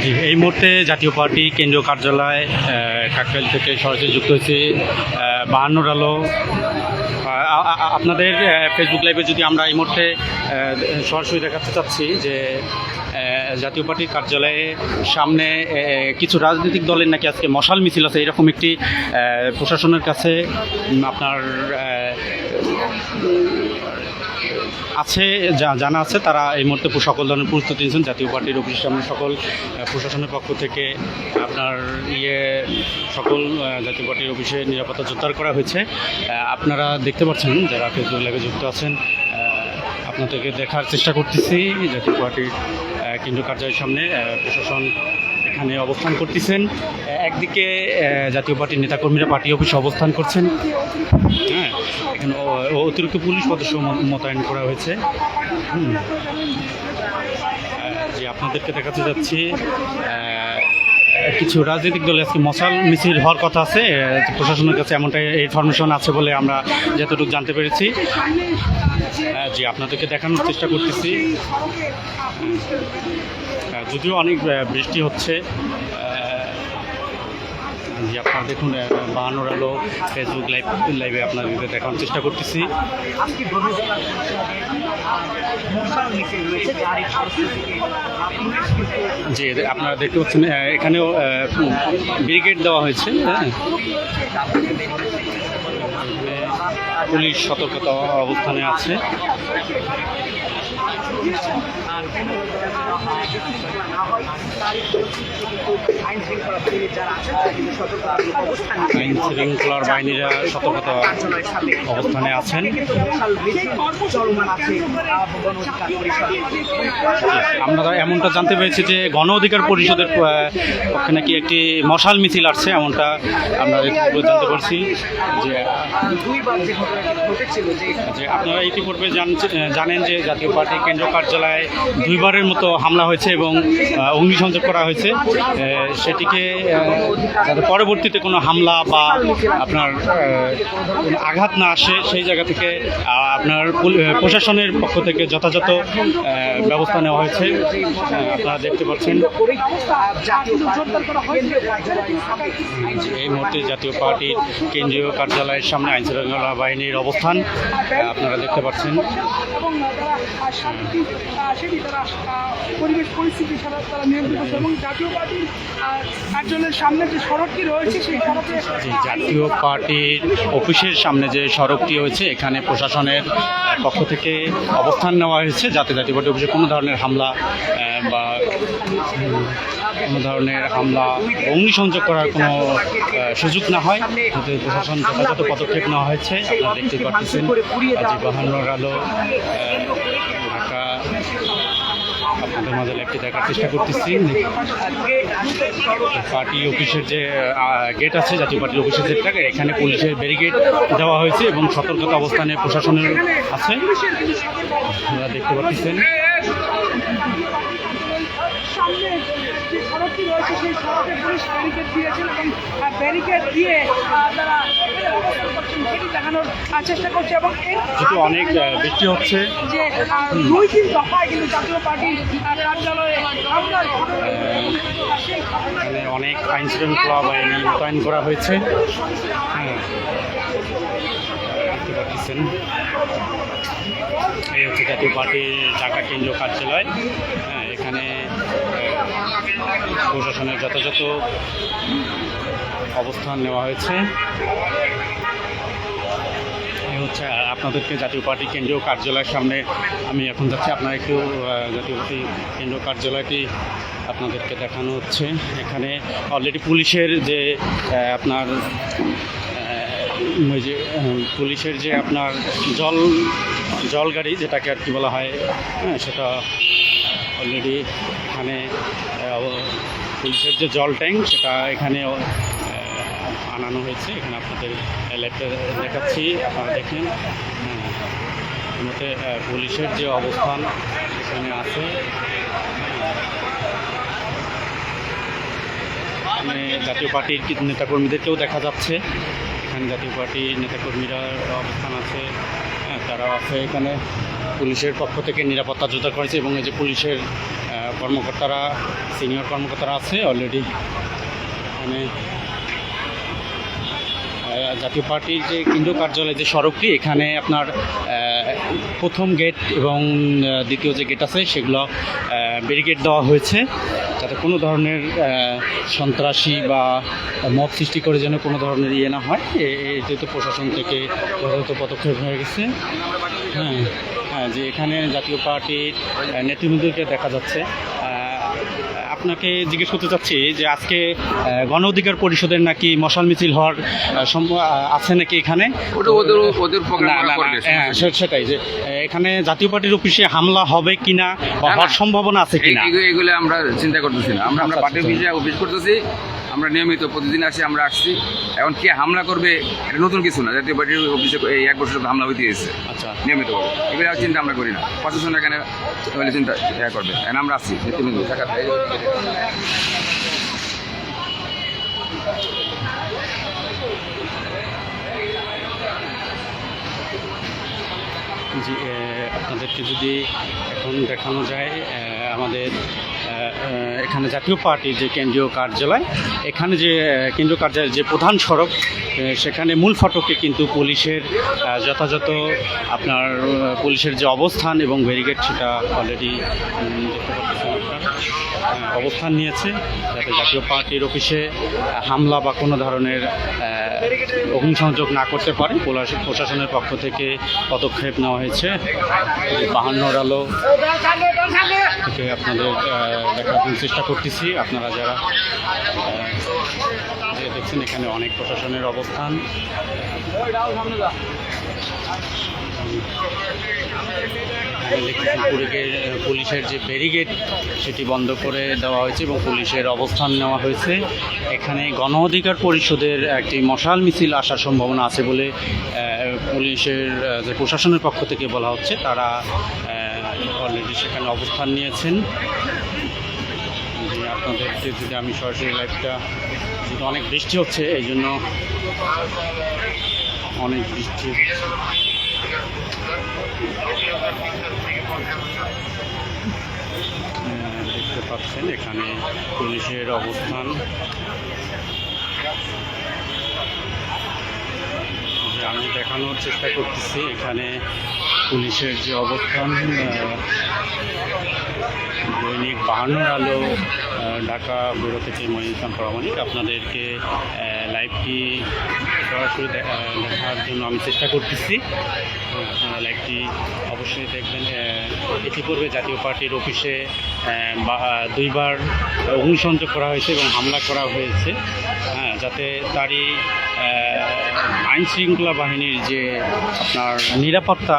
জি, এই মুহূর্তে জাতীয় পার্টি কেন্দ্রীয় কার্যালয় কাকরাইল থেকে সরাসরি যুক্ত হয়েছে 52 আলো। আপনাদের ফেসবুক লাইভে যদি আমরা এই মুহূর্তে সরাসরি দেখাতে চাচ্ছি যে জাতীয় পার্টির কার্যালয়ে সামনে কিছু রাজনৈতিক দলের নাকি আজকে মশাল মিছিল আছে, এরকম একটি প্রশাসনের কাছে আপনার আছে জানা আছে। তারা এই মুহূর্তে সকল ধরনের প্রস্তুতি নিয়েছেন। জাতীয় পার্টির অফিসের সামনে সকল প্রশাসনের পক্ষ থেকে আপনার সকল জাতীয় পার্টির অফিসে নিরাপত্তা জোরদার করা হয়েছে। আপনারা দেখতে পাচ্ছেন যারা ফেসবুক লাইভে যুক্ত আছেন, আপনাদেরকে দেখার চেষ্টা করতেছি জাতীয় পার্টির কেন্দ্রীয় কার্যালয়ের সামনে প্রশাসন এখানে অবস্থান করতেছেন। একদিকে জাতীয় পার্টির নেতাকর্মীরা পার্টি অফিসে অবস্থান করছেন, হ্যাঁ, এখানে অতিরিক্ত পুলিশ সদস্য মোতায়েন করা হয়েছে। যে আপনাদেরকে দেখাতে যাচ্ছি কিছু রাজনৈতিক দলে আজকে মশাল মিছিল হওয়ার কথা আছে, প্রশাসনের কাছে এমনটাই ইনফরমেশন আছে বলে আমরা যতটুকু জানতে পেরেছি। জি, আপনাদেরকে দেখানোর চেষ্টা করতেছি। যদিও অনেক বৃষ্টি হচ্ছে। জি, আপনারা দেখুন 52 আলো ফেসবুক লাইভে আপনাদেরকে দেখানোর চেষ্টা করতেছি। জি, আপনারা দেখতে পাচ্ছেন এখানেও ব্রিগেড দেওয়া হয়েছে, হ্যাঁ, পুলিশ সতর্কতা অবস্থানে আছে। আইন শৃঙ্খলার বাহিনীরা সতর্কতা অবস্থানে আছেন। আমরা এমনটা জানতে পেরেছি যে গণ অধিকার পরিষদের পক্ষে নাকি একটি মশাল মিছিল আসছে, এমনটা আমরা জানতে পারছি। যে আপনারা ইতিপূর্বে জানেন যে জাতীয় পার্টি কেন্দ্রীয় কার্যালয়ে দুইবারের মতো হামলা হয়েছে এবং অগ্নিসংযোগ করা হয়েছে। সেটিকে যাতে পরবর্তীতে কোনো হামলা বা আপনার আঘাত না আসে সেই জায়গা থেকে আপনার প্রশাসনের পক্ষ থেকে যথাযথ ব্যবস্থা নেওয়া হয়েছে। আপনারা দেখতে পাচ্ছেন এই মুহূর্তে জাতীয় পার্টির কেন্দ্রীয় কার্যালয়ের সামনে আইনশৃঙ্খলা বাহিনীর অবস্থান আপনারা দেখতে পাচ্ছেন। পরিবেশ পরিস্থিতি তারা নিয়ন্ত্রণ করছে এবং জাতীয় পার্টির কার্যালয়ের সামনে যে সড়কটি রয়েছে সেই সড়কে জাতীয় পার্টির অফিসের সামনে যে সড়কটি রয়েছে এখানে প্রশাসনের পক্ষ থেকে অবস্থান নেওয়া হয়েছে যাতে জাতীয় পার্টি অফিসে কোনো ধরনের হামলা বা কোনো ধরনের অগ্নিসংযোগ করার কোনো সুযোগ না হয়, যাতে প্রশাসন যথাযথ পদক্ষেপ নেওয়া হয়েছে। আপনারা দেখতে পাচ্ছেন যে 52 আলো ঢাকা আপনাদের মাঝে একটি দেখার চেষ্টা করতেছি। পার্টি অফিসের যে গেট আছে, জাতীয় পার্টির অফিসের যে টাকা, এখানে পুলিশের ব্যারিকেড দেওয়া হয়েছে এবং সতর্কতা অবস্থানে প্রশাসনের আছে। আপনারা দেখতে পাচ্ছেন সামনে যে সড়কটি রয়েছে সেই সড়কে পুলিশ ব্যারিকেড দিয়েছেন এবং ব্যারিকেড দিয়ে তারা সেটি দেখানোর চেষ্টা করছে এবং যেহেতু অনেক বৃষ্টি হচ্ছে যে 2-3 দফায় কিন্তু জাতীয় পার্টির কার্যালয়ে হামলার এখানে অনেক আইন শৃঙ্খলা বাহিনী মোতায়েন করা হয়েছে। হ্যাঁ, দেখতে পাচ্ছেন এই হচ্ছে জাতীয় পার্টির ঢাকা কেন্দ্রীয় কার্যালয়। এখানে প্রশাসনের যথাযথ অবস্থান নেওয়া হয়েছে। এই হচ্ছে আপনাদেরকে জাতীয় পার্টি কেন্দ্রীয় কার্যালয়ের সামনে আমি এখন যাচ্ছি। আপনারা একটু জাতীয় পার্টি কেন্দ্রীয় কার্যালয়টি আপনাদেরকে দেখানো হচ্ছে। এখানে অলরেডি পুলিশের যে আপনার যে পুলিশের যে আপনার জল গাড়ি যেটাকে আর কি বলা হয়, হ্যাঁ, সেটা অলরেডি এখানে পুলিশের যে জল ট্যাঙ্ক সেটা এখানে আনানো হয়েছে। এখানে আপনাদের লাইভটা দেখাচ্ছি, আপনারা দেখেন। মতে পুলিশের যে অবস্থান এখানে আছে, এখানে জাতীয় পার্টির নেতাকর্মীদেরকেও দেখা যাচ্ছে। এখানে জাতীয় পার্টির নেতাকর্মীরা অবস্থান আছে, তারাও আছে। এখানে পুলিশের পক্ষ থেকে নিরাপত্তা জোরদার করেছে এবং এই যে পুলিশের কর্মকর্তারা, সিনিয়র কর্মকর্তারা আছে অলরেডি এখানে। জাতীয় পার্টির যে কেন্দ্রীয় কার্যালয় যে সড়কটি, এখানে আপনার প্রথম গেট এবং দ্বিতীয় যে গেট আছে সেগুলো ব্যারিকেড দেওয়া হয়েছে, যাতে কোনো ধরনের সন্ত্রাসী বা মব সৃষ্টি করে যেন কোনো ধরনের ইয়ে না হয়। এতে প্রশাসন থেকে যথাযথ পদক্ষেপ হয়ে গেছে। হ্যাঁ হ্যাঁ, যে এখানে জাতীয় পার্টির নেতৃবৃন্দকে দেখা যাচ্ছে। আপনাকে জিজ্ঞেস করতে চাচ্ছি যে আজকে গণ অধিকার পরিষদের নাকি মশাল মিছিল হওয়ার আছে নাকি এখানে? না, না, না, হ্যাঁ সেটাই, যে এখানে জাতীয় পার্টির অফিসে হামলা হবে কিনা বা হওয়ার সম্ভাবনা আছে কিনা, এগুলো আমরা চিন্তা করতেছি না। আমরা আচ্ছা, পার্টি অফিসে অফিস করতেছি, আমরা নিয়মিত প্রতিদিন আমরা আসছি। এখন কে হামলা করবে এটা নতুন কিছু না, জাতীয় পার্টির অফিসে এই 1 বছর হামলা হইতে গেছে আচ্ছা নিয়মিত। এগুলো আর চিন্তা আমরা করি না, প্রশাসন এখানে চিন্তা করবে। এখন আমরা আসছি নেতৃবৃন্দ জি, আপনাদেরকে যদি এখন দেখানো যায় আমাদের এখানে জাতীয় পার্টির যে কেন্দ্রীয় কার্যালয়, এখানে যে কেন্দ্রীয় কার্যালয়ের যে প্রধান সড়ক, সেখানে মূল ফটকে কিন্তু পুলিশের যথাযথ আপনার পুলিশের যে অবস্থান এবং ব্যারিকেড সেটা অলরেডি দেখতে পাচ্ছেন আপনারা অবস্থান নিয়েছে, যাতে জাতীয় পার্টির অফিসে হামলা বা কোনো ধরনের অগ্নিসংযোগ না করতে পারে। প্রশাসনের পক্ষ থেকে পদক্ষেপ নেওয়া হয়েছে। 52 আলো থেকে আপনাদের দেখার চেষ্টা করতেছি। আপনারা যারা দেখছেন এখানে অনেক প্রশাসনের অবস্থান। পুলিশের যে ব্যারিকেড সেটি বন্ধ করে দেওয়া হয়েছে এবং পুলিশের অবস্থান নেওয়া হয়েছে। এখানে গণ অধিকার পরিষদের একটি মশাল মিছিল আসার সম্ভাবনা আছে বলে পুলিশের যে প্রশাসনের পক্ষ থেকে বলা হচ্ছে। তারা অলরেডি সেখানে অবস্থান নিয়েছেন। আপনাদেরকে যদি আমি সরাসরি লাইভটা, যেহেতু অনেক বৃষ্টি হচ্ছে এই জন্য অনেক বৃষ্টি দেখতে পাচ্ছেন এখানে পুলিশের অবস্থান। আমি দেখানোর চেষ্টা করতেছি এখানে পুলিশের যে অবস্থান। দৈনিক 52 আলো, ঢাকা ব্যুরো থেকে মঈনুল প্রামাণিক। আপনাদেরকে লাইভটি সরাসরি দেখার জন্য আমি চেষ্টা করতেছি। আপনারা লাইভটি অবশ্যই দেখবেন। ইতিপূর্বে জাতীয় পার্টির অফিসে 2বার অগ্নিসংযোগ করা হয়েছে এবং হামলা করা হয়েছে, যাতে তারই আইন শৃঙ্খলা বাহিনীর যে আপনার নিরাপত্তা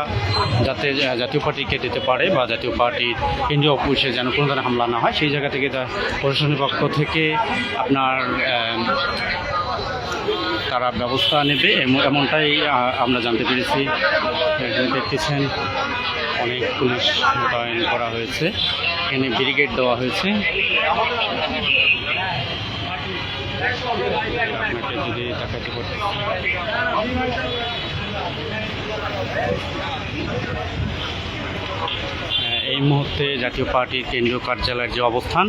যাতে জাতীয় পার্টিকে দিতে পারে বা জাতীয় পার্টির কেন্দ্রীয় অফিসে যেন কোনো ধরনের হামলা না হয়, সেই জায়গা থেকে প্রশাসনের পক্ষ থেকে আপনার তারা ব্যবস্থা নেবে এমনটাই আমরা জানতে পেরেছি। দেখতেছেন অনেক পুলিশ মোতায়েন করা হয়েছে, এখানে ব্যারিকেড দেওয়া হয়েছে। আপনাকে যদি দেখাতে পারতেছি, এই মুহূর্তে জাতীয় পার্টির কেন্দ্রীয় কার্যালয়ের যে অবস্থান,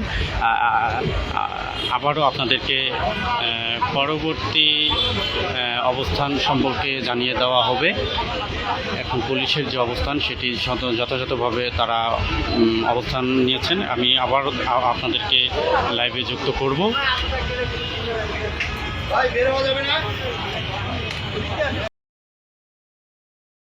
আবারও আপনাদেরকে পরবর্তী অবস্থান সম্পর্কে জানিয়ে দেওয়া হবে। এখন পুলিশের যে অবস্থান সেটি যথাযথভাবে তারা অবস্থান নিয়েছেন। আমি আবারও আপনাদেরকে লাইভে যুক্ত করব।